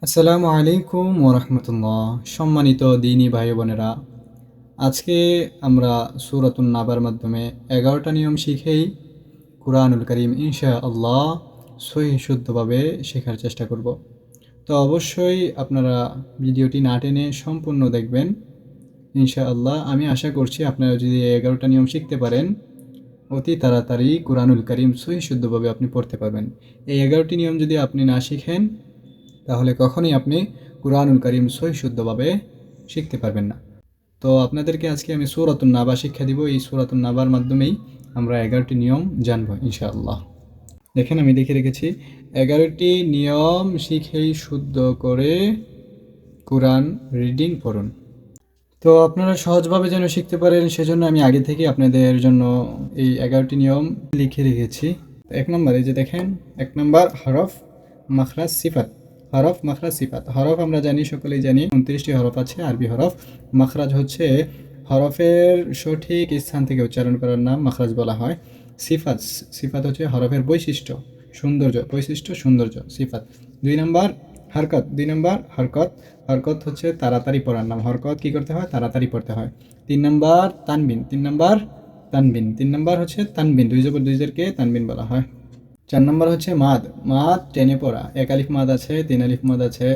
আসসালামু আলাইকুম ওরহমতুল্লাহ। সম্মানিত দিনী ভাই বোনেরা, আজকে আমরা সূরাতুন নাবার মাধ্যমে 11টা নিয়ম শিখেই কুরআনুল কারীম ইনশাআল্লাহ সহিহ শুদ্ধভাবে শেখার চেষ্টা করব। তো অবশ্যই আপনারা ভিডিওটি না টেনে সম্পূর্ণ দেখবেন ইনশাআল্লাহ। আমি আশা করছি আপনারা যদি 11টা নিয়ম শিখতে পারেন, অতি তাড়াতাড়ি কুরআনুল কারীম সহিহ শুদ্ধভাবে আপনি পড়তে পারবেন। এই 11টি নিয়ম যদি আপনি না শিখেন, তাহলে কখনোই আপনি কুরআনুল কারীম সহিহ শুদ্ধভাবে শিখতে পারবেন না। তো আপনাদেরকে আজকে আমি সূরাতুন নাবা শিক্ষা দিব। এই সূরাতুন নাবার মাধ্যমেই আমরা 11টি নিয়ম জানব ইনশাআল্লাহ। দেখেন, আমি লিখে রেখেছি 11টি নিয়ম শিখেই শুদ্ধ করে কুরআন রিডিং পড়ুন। তো আপনারা সহজভাবে যেন শিখতে পারেন, সেজন্য আমি আগে থেকে আপনাদের জন্য এই 11টি নিয়ম লিখে রেখেছি। 1 নম্বর, এই যে দেখেন, 1 নম্বর হরফ, মাখরাজ, সিফাত। হরফ, মাখরাজ, সিফাত। হরফ আমরা জানি, সকলেই জানি 29টি হরফ আছে আরবি হরফ। মাখরাজ হচ্ছে হরফের সঠিক স্থান থেকে উচ্চারণ করার নাম মাখরাজ বলা হয়। সিফাত, সিফাত হচ্ছে হরফের বৈশিষ্ট্য, সৌন্দর্য, বৈশিষ্ট্য, সৌন্দর্য, সিফাত। 2 নম্বর হরকত, 2 নম্বর হরকত। হরকত হচ্ছে তাড়াতাড়ি পড়ার নাম। হরকত কী করতে হয়? তাড়াতাড়ি পড়তে হয়। 3 নম্বর তানবিন, 3 নম্বর তানবিন, 3 নম্বর হচ্ছে তানবিন, দুই জবর দুই জেরকে তানবিন বলা হয়। 4 নম্বর হচ্ছে মাদ, মাদ টেনে পড়া। 1 আলিফ মাদ আছে, 3 আলিফ মাদ আছে,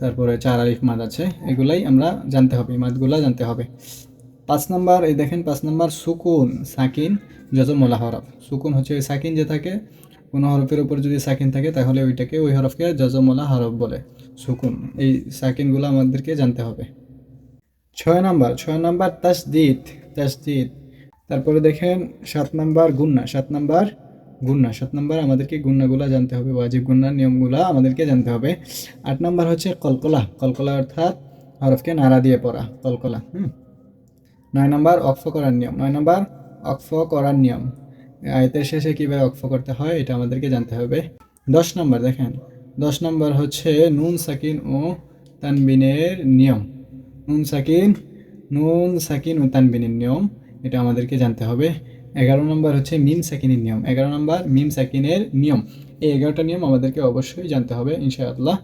তারপরে 4 আলিফ মাদ আছে। এগুলাই আমরা জানতে হবে, মাদগুলা জানতে হবে। 5 নম্বর, এই দেখেন 5 নম্বর সুকুন, সাকিন, যজমলা হরফ। সুকুন হচ্ছে ওই সাকিন যে থাকে, কোনো হরফের উপর যদি সাকিন থাকে তাহলে ওইটাকে, ওই হরফকে যজমলা হরফ বলে, সুকুন। এই সাকিনগুলো আমাদেরকে জানতে হবে। 6 নম্বর, 6 নম্বর তাসদিদ, তাসদিদ। তারপরে দেখেন 7 নম্বর গুন্না, 7 নম্বর গুন্না, 7 নম্বর আমাদেরকে গুন্নাগুলা জানতে হবে, ওয়াজিব গুন্নার নিয়মগুলা আমাদেরকে জানতে হবে। 8 নম্বর হচ্ছে কলকলা, কলকলা অর্থাৎ হরফকে নাড়া দিয়ে পড়া, কলকলা। 9 নম্বর অক্ফ করার নিয়ম, 9 নম্বর অক্ফ করার নিয়ম। আয়াতের শেষে কীভাবে অক্ফ করতে হয় এটা আমাদেরকে জানতে হবে। 10 নম্বর দেখেন, 10 নম্বর হচ্ছে নুন সাকিন ও তানবিনের নিয়ম। নুন সাকিন, নুন সাকিন ও তানবিনের নিয়ম, এটা আমাদেরকে জানতে হবে। 11 নম্বর হচ্ছে মিম সাকিনের নিয়ম, 11 নম্বর মিম সাকিনের নিয়ম। এই 11টা নিয়ম আমাদেরকে অবশ্যই জানতে হবে ইনশাআল্লাহ।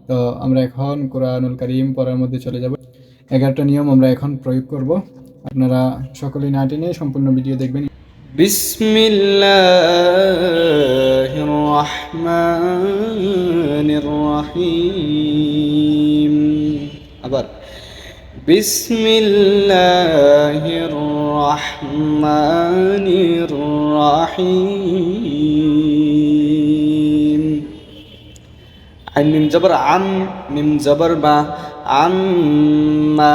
তো আমরা এখন কুরআনুল কারীম পড়ার মধ্যে চলে যাব। 11টা নিয়ম আমরা এখন প্রয়োগ করব। আপনারা সকলেই না টেনে সম্পূর্ণ ভিডিও দেখবেন। বিসমিল্লাহির রহমানির রহিম। আবার বিসমিল্লাহির রহমানির রহিম। আইন মিম জবর আম, মিম জবর বা, আম্মা।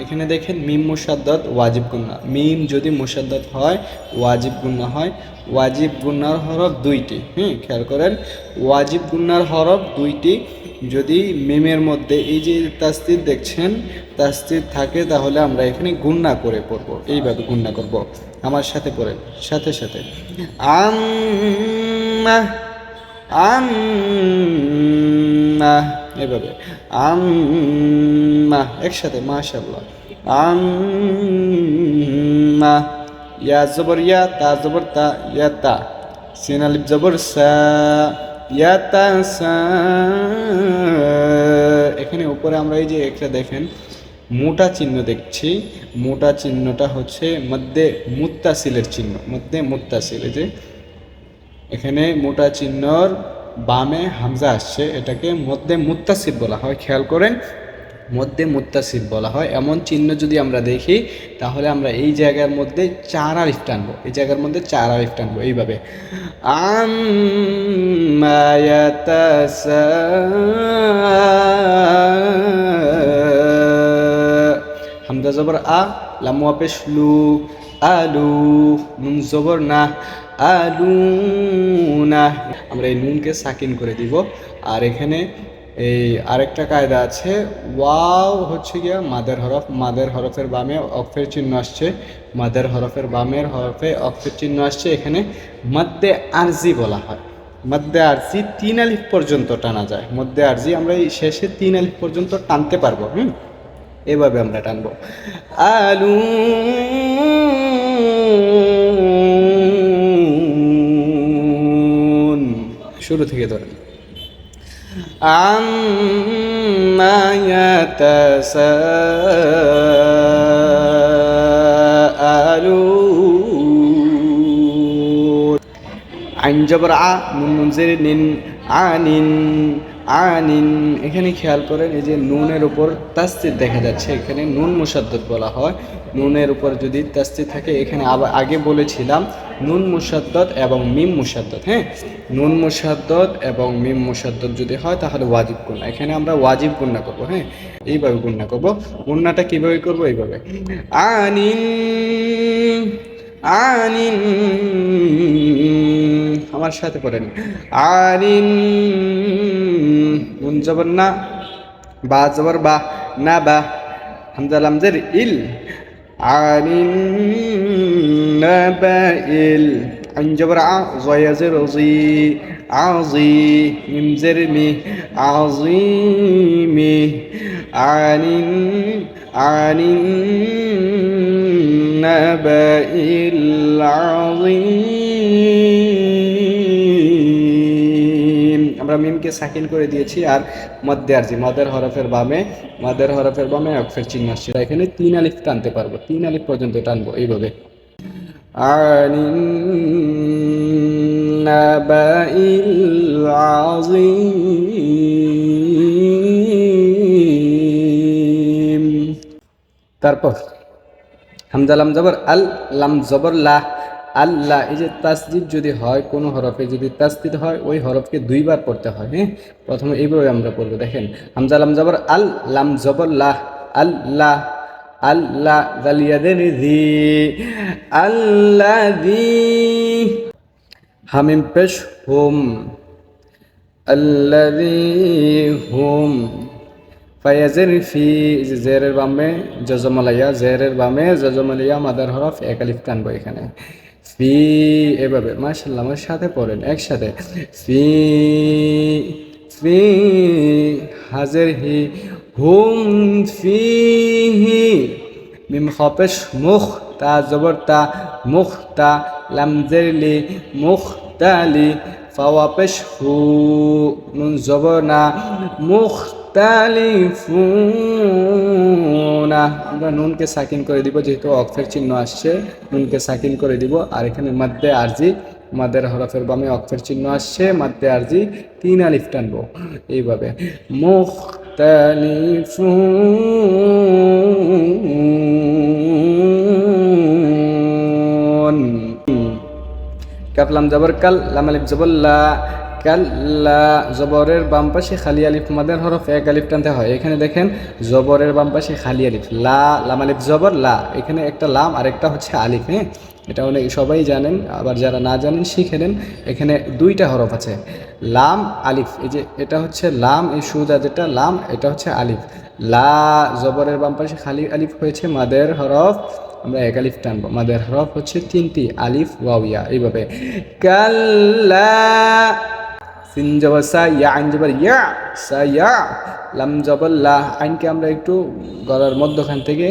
এখানে দেখেন মিম মুশাদ্দাদ, ওয়াজিব গুন্না। মিম যদি মুশাদ্দাদ হয়, ওয়াজিব গুন্না হয়। ওয়াজিব গুন্নার হরফ 2টি, খেয়াল করেন, ওয়াজিব গুন্নার হরফ 2টি। যদি মিমের মধ্যে এই যে তাসদিদ দেখছেন, তাসদিদ থাকে, তাহলে আমরা এখানে গুন্না করে পড়ব, এইভাবে গুন্না করব। আমার সাথে পড়েন, সাথে সাথে। আম্মা, আম্মা, এভাবে আম্মা, একসাথে, মাশাআল্লাহ। আম্মা। ইয়া জবর ইয়া, তা জবর তা, ইয়া তা। সিন আলিফ জবর সা, ইয়া তা সা। এখানে উপরে আমরা এই যে একটা দেখেন মোটা চিহ্ন দেখছি, মোটা চিহ্নটা হচ্ছে মধ্যে মুত্তাসিলের চিহ্ন, মধ্যে মুত্তাসিল। এই যে এখানে মোটা চিহ্নর বামে হামজা আসছে, এটাকে মধ্যে মুত্তাসিল বলা হয়। খেয়াল করেন, মধ্যে মুত্তাসিল বলা হয়। এমন চিহ্ন যদি আমরা দেখি, তাহলে আমরা এই জায়গার মধ্যে 4 আলিফ টানবো, এই জায়গার মধ্যে 4 আলিফ টানবো, এইভাবে। আম্মা ইয়াতাসা, হামজা জবর আ, লাম ওয়া পেশ লু, আলু। নুন জবর না, আলুনা। আমরা এই নুনকে সাকিন করে দিব। আর এখানে এই আরেকটা কায়দা আছে, ওয়াও হচ্ছে গিয়া মাদের হরফ, মাদের হরফের বামে অক্ফের চিহ্ন আসছে, মাদের হরফের বামের হরফে অক্ফের চিহ্ন আসছে, এখানে মদ্দে আরজি বলা হয়। মদ্দে আরজি 3 আলিফ পর্যন্ত টানা যায়। মদ্দে আরজি আমরা এই শেষে 3 আলিফ পর্যন্ত টানতে পারবো। এভাবে আমরা টানবো। আলু, শুরু থেকে ধরেন। عما يتساءلون আইন জবর আ নুন নুন জের নিন আনিন আনিন। এখানে খেয়াল করেন এই যে নুনের উপর তাসদিদ দেখা যাচ্ছে, এখানে নুন মুসাদ্দদ বলা হয়। নুনের উপর যদি তাসদিদ থাকে, এখানে আবার আগে বলেছিলাম নুন মুসাদ্দদ এবং মিম মুসাদ্দদ। হ্যাঁ, নুন মুসাদ্দদ এবং মিম মুসাদ্দদ যদি হয় তাহলে ওয়াজিব গুণনা। এখানে আমরা ওয়াজিব গুণনা করব। হ্যাঁ, এইভাবে গুণনা করব। গুণনাটা কিভাবে করব? এইভাবে আনিন আনিন, আমার সাথে পড়েন আনিন, নুন জবর না, বা জবর বা, না বা, হামজা লাম জের ইল, আনিন নাবাইল, আইন জবর আ, জয়া জের জি, আজি, মিম জের মি, আজিমি, আনিন আনিন নাবাইল আযীম। আমরা মিমকে সাকিন করে দিয়েছি আর মধ্যে আরজি, মাদের হরফের বামে অক্ফের চিহ্ন আসছে। এখানে 3 আলিফ টানতে পারবো, 3 আলিফ পর্যন্ত টানবো এইভাবে। আনিন নাবাইল আযীম। তারপর হামজা লাম জবর আল, লাম জবর লা, আল্লাহ। এই যে তাসদিদ যদি হয়, কোনো হরফে যদি তাসদিদ হয়, ওই হরফকে 2 বার পড়তে হয়। হ্যাঁ, প্রথমে এইভাবে আমরা পড়বো। দেখেন হামজা লাম জবর আল, লাম জবর লা, আল্লাহ আল্লাহ, জালিয়াদের জি, আল্লাযী, হামিম পেশ হুম, আল্লাযী হুম, ফায়াজের ফি, জেরের বামে জজমালাইয়া, জেরের বামে জজমালাইয়া, মাদার হরফ এক আলিফ টানবো এখানে। ফি, এভাবে। মাশাআল্লাহ, আমার সাথে পড়েন একসাথে। ফি ফি, হাজের হি, হুম ফিহি, মিম খপেশ মুখ, তা জবর তা, মুখতা, লাম জেরলি, মুখতালি, ফাওয়া পেশ হু, নুন জবর না, মুখতালিফুনা। আমরা নুনকে সাকিন করে দিব, যেহেতু অক্ফের চিহ্ন আসছে, নুনকে সাকিন করে দিব। আর এখানে মাদ্দে আরজি, মাদের হরফের বামে অক্ফের চিহ্ন আসছে, মাদ্দে আরজি 3 আলিফ টানবো এইভাবে। মুখতালিফুন। কাফ লাম জবর কাল, লাম আলিফ জবর লা, কাল্লা। জবরের বাম পাশে খালি আলিফ, মাদের হরফ এক আলিফ টানতে হয়। এখানে দেখেন জবরের বাম পাশে খালি আলিফ, লা, লাম আলিফ জবর লা, এখানে একটা লাম আর একটা হচ্ছে আলিফ। হ্যাঁ, এটা অনেক সবাই জানেন, আবার যারা না জানেন শিখে নেন। এখানে 2টা হরফ আছে, লাম আলিফ। এই যে এটা হচ্ছে লাম, এই সুজা যেটা লাম, এটা হচ্ছে আলিফ। লা, জবরের বাম পাশে খালি আলিফ হয়েছে, মাদের হরফ আমরা এক আলিফ টানবো। মাদের হরফ হচ্ছে 3টি, আলিফ ওয়াও ইয়া, এইভাবে। কাল্লা, সিন জবর সা, ইয়া আইন জবর ইয়া, সা ইয়া, লাম জবর লা, আইনকে আমরা একটু গলার মধ্যখান থেকে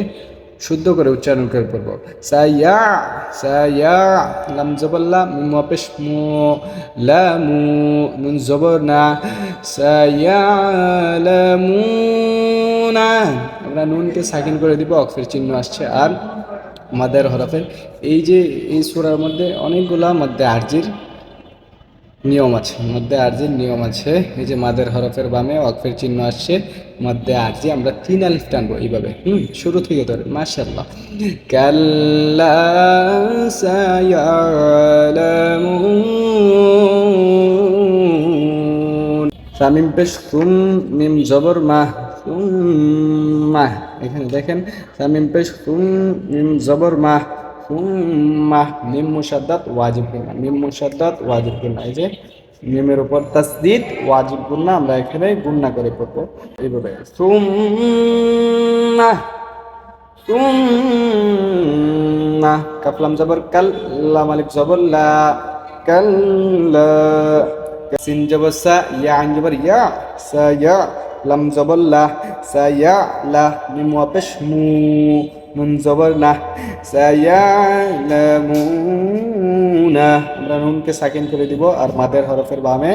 শুদ্ধ করে উচ্চারণ করে পড়বো। সা ইয়া, লাম জবর লা, মিম পেশ মু, লামু, নুন জবর না, সা ইয়ালামুনা। আমরা নুনকে সাকিন করে দিব, অক্ফের চিহ্ন আসছে। আর মাদের হরফের এই যে এই সূরার মধ্যে অনেকগুলা মধ্যে আরজির নিয়ম আছে, মধ্যে আরজির নিয়ম আছে। এই যে মাদের হরফের বামে ওয়াকফের চিহ্ন আসছে, মধ্যে আরজি আমরা 3 আলিফ টানবো এইভাবে। শুরু থেকে ধরে মাশাআল্লাহ। কাল্লা সায়ালামুন, সামিম পেশ সুম, মিম জবর মা, সুম্মা। এখানে দেখেন সামিম পেশ সুম, মিম জবর মা, সুম্মা, মিম মুশাদ্দাদ ওয়াজিব গুন্না, মিম মুশাদ্দাদ ওয়াজিব গুন্না। এই যে মিমের উপর তাসদিদ ওয়াজিব গুন্না, আমরা এখানে গুন্না করে পড়বো এইভাবে। সুম্মা সুম্মা, কাফলাম জবর কাল, লাম আলিফ জবর লা, কাল্লা। সিন জবর সা, ইয়া আইন জবর ইয়া, সা ইয়া, লাম জবর লা, সা ইয়া লা, মিম ওয়া পেশ মু, নুন জবর না, সা ইয়ালামুনা। আমরা নুনকে সাকিন করে দিব। আর মাদের হরফের বামে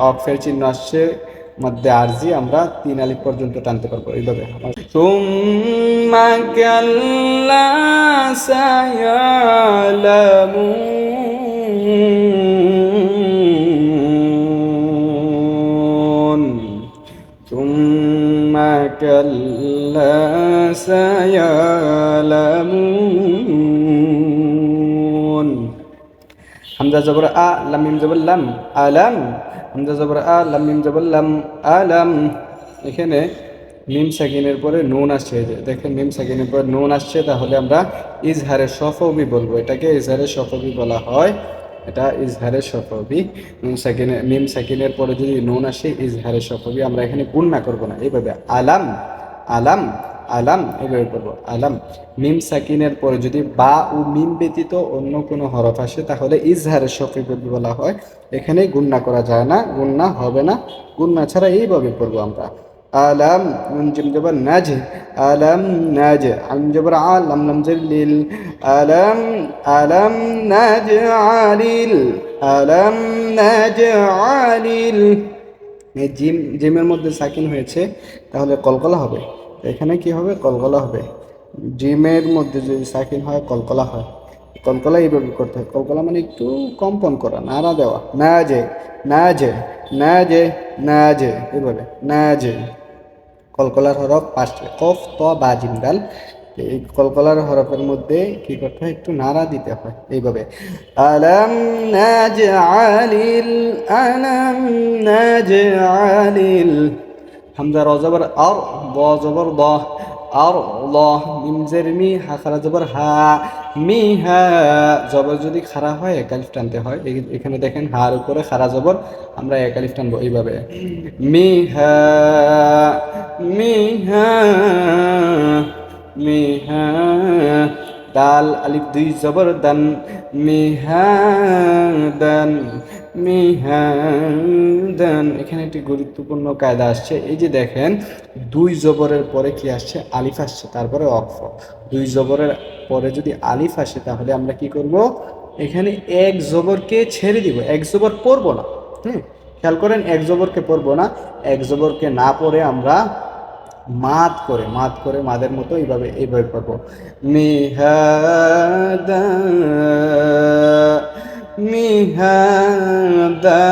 অফের চিহ্ন আসছে, মধ্যে আরজি আমরা 3 আলিফ পর্যন্ত টানতে পারবো এইভাবে। সুম্মা কাল্লা সায়ালামুন সুম্মা কাল্লা সায়ালামুন। হামজা জবর আ, লাম মিম জবর লাম, আলাম। হামজা জবর আ, লাম মিম জবর লাম, আলাম। এখানে মিম সাকিনের পরে নুন আসছে, এই যে দেখেন মিম সাকিনের পরে নুন আসছে, তাহলে আমরা ইজহারে সফবি বলবো। এটাকে ইজহারে সফবি বলা হয়, এটা ইজহারে সফবি। মিম সাকিনের পরে যদি নুন আসে ইজহারে সফবি। আমরা এখানে গুণনা করব না, এইভাবে আলাম আলাম আলাম এভাবে করবো আলাম। মিম সাকিনের পরে যদি বা ও মিম ব্যতীত অন্য কোনো হরফ আসে তাহলে ইজহারে সফি বলা হয়। এখানে গুণনা করা যায় না, গুণনা হবে না, গুণনা ছাড়া এইভাবে করবো আমরা। আলাম নুন জিম জবর নাজ, আলাম নাজ। আম জবর আ, লাম লাম জের লিল, আলাম আলাম নাজ আলিল, আলাম নাজ আলিল। এই জিমের মধ্যে সাকিন হয়েছে, তাহলে কলকলা হবে। এখানে কি হবে? কলকলা হবে। জিমের মধ্যে যদি সাকিন হয় কলকলা হয়। কলকলা এইভাবে করতে হয়। কলকলা মানে একটু কম্পন করা, নাড়া দেওয়া। না যে না যে না যে না যে এভাবে না যে। কলকলার হরফ পাঁচটা, কফ ত বা জিম দাল। এই কলকলার হরফের মধ্যে কি করতে হয়? একটু নাড়া দিতে হয় এইভাবে। আলাম নাজআলিল, আলাম নাজআলিল। হামজা র জবর আর, দ জবর দ, আর দ। মিম জের মি, হা খারা জবর হা, মি হা। জবর যদি খারা হয় এক আলিফ টানতে হয়। এখানে দেখেন হার উপরে খারা জবর, আমরা এক আলিফ টানবো এইভাবে। মি হা, মি হা, মি হা। দাল আলিফ দুই জবর দান, মিহাদান, মিহাদান। এখানে একটি গুরুত্বপূর্ণ কায়দা আসছে, এই যে দেখেন দুই জবরের পরে কি আসছে? আলিফ আসছে, তারপরে অক্ফ। দুই জবরের পরে যদি আলিফ আসে তাহলে আমরা কি করব? এখানে এক জবরকে ছেড়ে দিব, এক জবর পড়বো না। খেয়াল করেন, এক জবরকে পড়বো না। এক জবরকে না পড়ে আমরা মাদ করে মাদের মতো এইভাবে এইভাবে পড়বো। মিহাদা, মিহাদা,